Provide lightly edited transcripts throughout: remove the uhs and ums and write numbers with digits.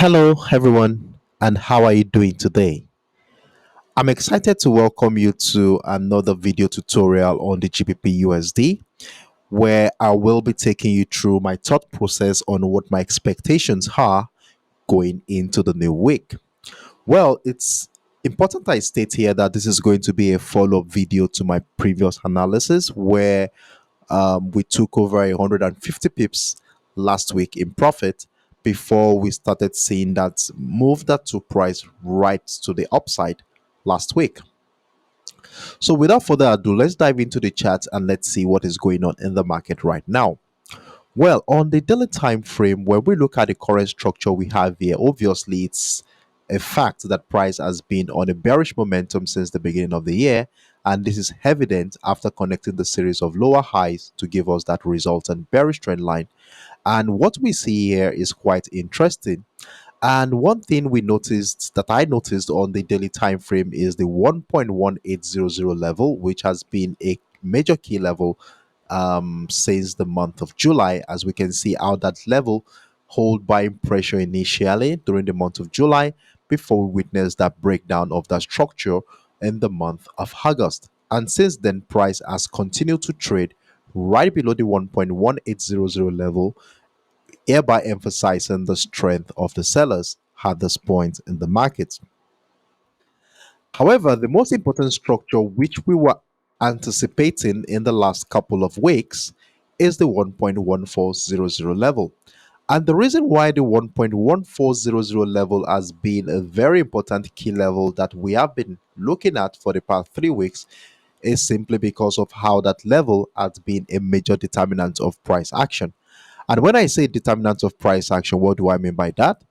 Hello, everyone, and how are you doing today? I'm excited to welcome you to another video tutorial on the GBPUSD, where I will be taking you through my thought process on what my expectations are going into the new week. Well, it's important I state here that this is going to be a follow up video to my previous analysis, where we took over 150 pips last week in profit before we started seeing that move that took price right to the upside last week. So without further ado, let's dive into the chart and let's see what is going on in the market right now. Well, on the daily time frame, when we look at the current structure we have here, obviously it's a fact that price has been on a bearish momentum since the beginning of the year, and this is evident after connecting the series of lower highs to give us that resultant bearish trend line. And what we see here is quite interesting. And one thing I noticed on the daily time frame is the 1.1800 level, which has been a major key level since the month of July, as we can see how that level hold buying pressure initially during the month of July before we witness that breakdown of that structure in the month of August. And since then, price has continued to trade right below the 1.1800 level, hereby emphasizing the strength of the sellers at this point in the market. However, the most important structure which we were anticipating in the last couple of weeks is the 1.1400 level. And the reason why the 1.1400 level has been a very important key level that we have been looking at for the past 3 weeks is simply because of how that level has been a major determinant of price action. And when I say determinant of price action, what do I mean by that?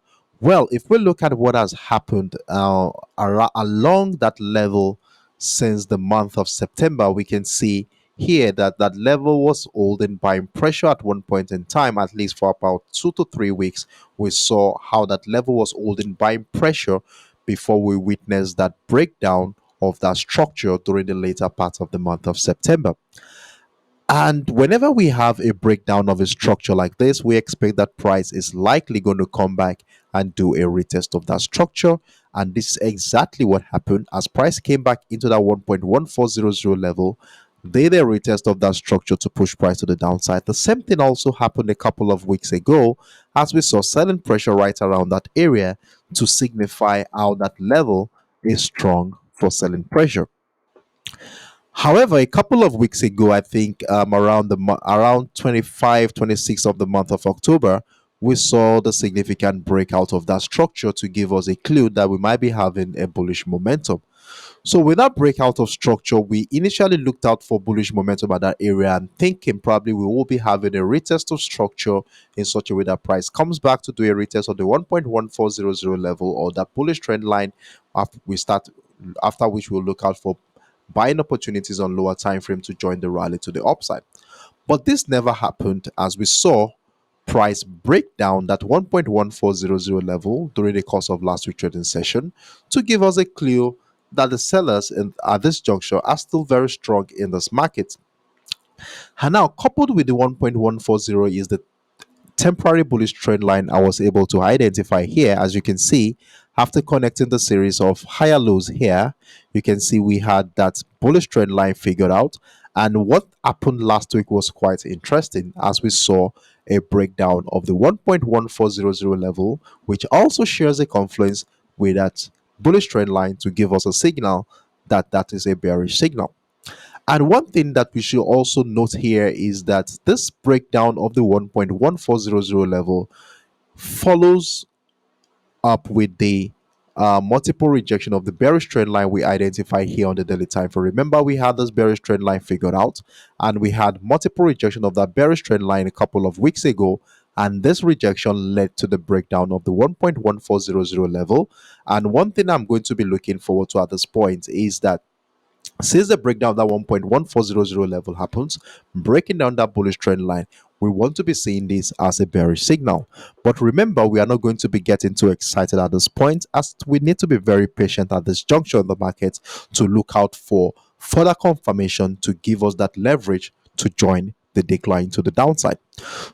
Well, if we look at what has happened along that level since the month of September, we can see here that that level was holding buying pressure at one point in time, at least for about 2 to 3 weeks. We saw how that level was holding buying pressure before we witnessed that breakdown of that structure during the later part of the month of September. And whenever we have a breakdown of a structure like this, we expect that price is likely going to come back and do a retest of that structure. And this is exactly what happened as price came back into that 1.1400 level. They did a retest of that structure to push price to the downside. The same thing also happened a couple of weeks ago as we saw selling pressure right around that area to signify how that level is strong for selling pressure. However, a couple of weeks ago, I think around around 25, 26 of the month of October, we saw the significant breakout of that structure to give us a clue that we might be having a bullish momentum. So with that breakout of structure, we initially looked out for bullish momentum at that area and thinking probably we will be having a retest of structure in such a way that price comes back to do a retest of the 1.1400 level or that bullish trend line after which we'll look out for buying opportunities on lower time frame to join the rally to the upside. But this never happened as we saw price break down that 1.1400 level during the course of last week's trading session to give us a clue that the sellers at this juncture are still very strong in this market. And now, coupled with the 1.140 is the temporary bullish trend line I was able to identify here. As you can see, after connecting the series of higher lows here, you can see we had that bullish trend line figured out. And what happened last week was quite interesting as we saw a breakdown of the 1.1400 level, which also shares a confluence with that bullish trend line to give us a signal that that is a bearish signal. And one thing that we should also note here is that this breakdown of the 1.1400 level follows up with the multiple rejection of the bearish trend line we identified here on the daily time frame. Remember, we had this bearish trend line figured out, and we had multiple rejection of that bearish trend line a couple of weeks ago. And this rejection led to the breakdown of the 1.1400 level. And one thing I'm going to be looking forward to at this point is that since the breakdown of that 1.1400 level happens, breaking down that bullish trend line, we want to be seeing this as a bearish signal. But remember, we are not going to be getting too excited at this point, as we need to be very patient at this juncture in the market to look out for further confirmation to give us that leverage to join the decline to the downside.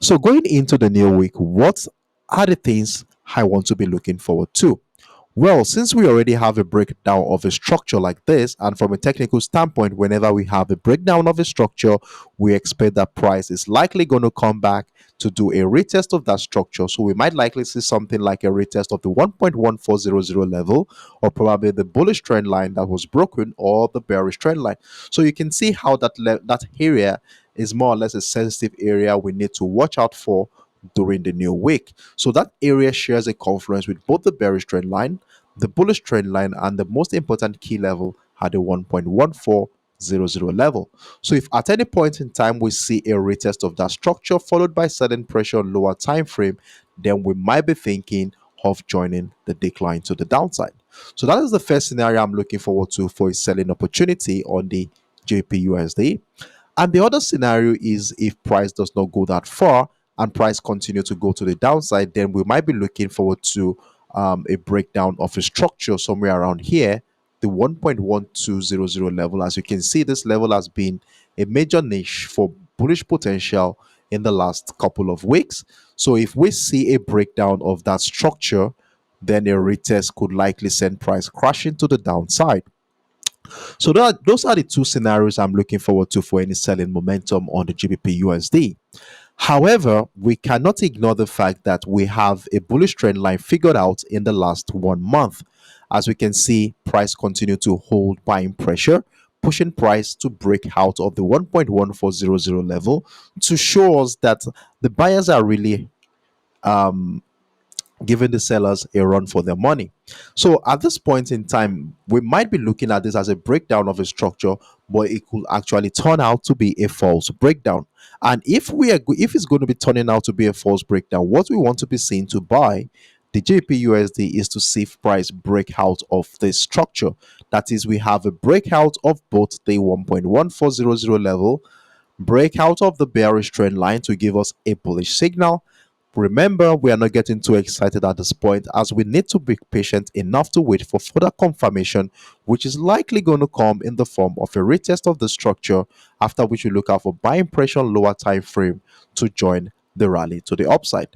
So going into the new week, what are the things I want to be looking forward to? Well, since we already have a breakdown of a structure like this, and from a technical standpoint, whenever we have a breakdown of a structure, we expect that price is likely going to come back to do a retest of that structure. So we might likely see something like a retest of the 1.1400 level, or probably the bullish trend line that was broken, or the bearish trend line. So you can see how that area is more or less a sensitive area we need to watch out for during the new week. So that area shares a confluence with both the bearish trend line, the bullish trend line, and the most important key level at the 1.1400 level. So if at any point in time we see a retest of that structure followed by sudden pressure on lower time frame, then we might be thinking of joining the decline to the downside. So that is the first scenario I'm looking forward to for a selling opportunity on the GBPUSD. And the other scenario is if price does not go that far and price continue to go to the downside, then we might be looking forward to a breakdown of a structure somewhere around here, the 1.1200 level. As you can see, this level has been a major niche for bullish potential in the last couple of weeks. So if we see a breakdown of that structure, then a retest could likely send price crashing to the downside. So those are the two scenarios I'm looking forward to for any selling momentum on the GBP USD. However, we cannot ignore the fact that we have a bullish trend line figured out in the last 1 month. As we can see, price continue to hold buying pressure, pushing price to break out of the 1.1400 level to show us that the buyers are really giving the sellers a run for their money. So at this point in time, we might be looking at this as a breakdown of a structure, but it could actually turn out to be a false breakdown. And if it's going to be turning out to be a false breakdown, what we want to be seeing to buy the JPUSD is to see if price break out of this structure. That is, we have a breakout of both the 1.1400 level, break out of the bearish trend line to give us a bullish signal. Remember, we are not getting too excited at this point as we need to be patient enough to wait for further confirmation, which is likely going to come in the form of a retest of the structure, after which we look out for buying pressure on lower time frame to join the rally to the upside.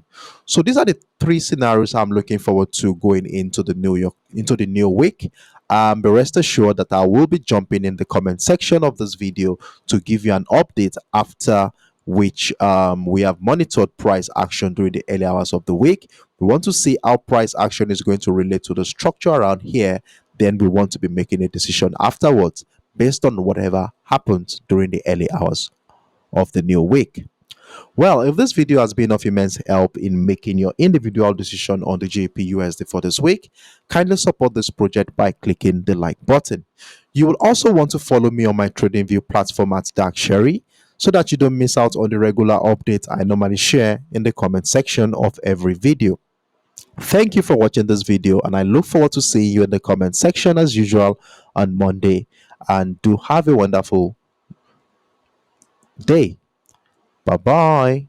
So these are the three scenarios I'm looking forward to going into the new week. But rest assured that I will be jumping in the comment section of this video to give you an update after which we have monitored price action during the early hours of the week. We want to see how price action is going to relate to the structure around here. Then we want to be making a decision afterwards based on whatever happens during the early hours of the new week. Well, if this video has been of immense help in making your individual decision on the GBPUSD for this week, kindly support this project by clicking the like button. You will also want to follow me on my TradingView platform at Dark Sherry so that you don't miss out on the regular updates I normally share in the comment section of every video. Thank you for watching this video, and I look forward to seeing you in the comment section as usual on Monday. And do have a wonderful day. Bye bye.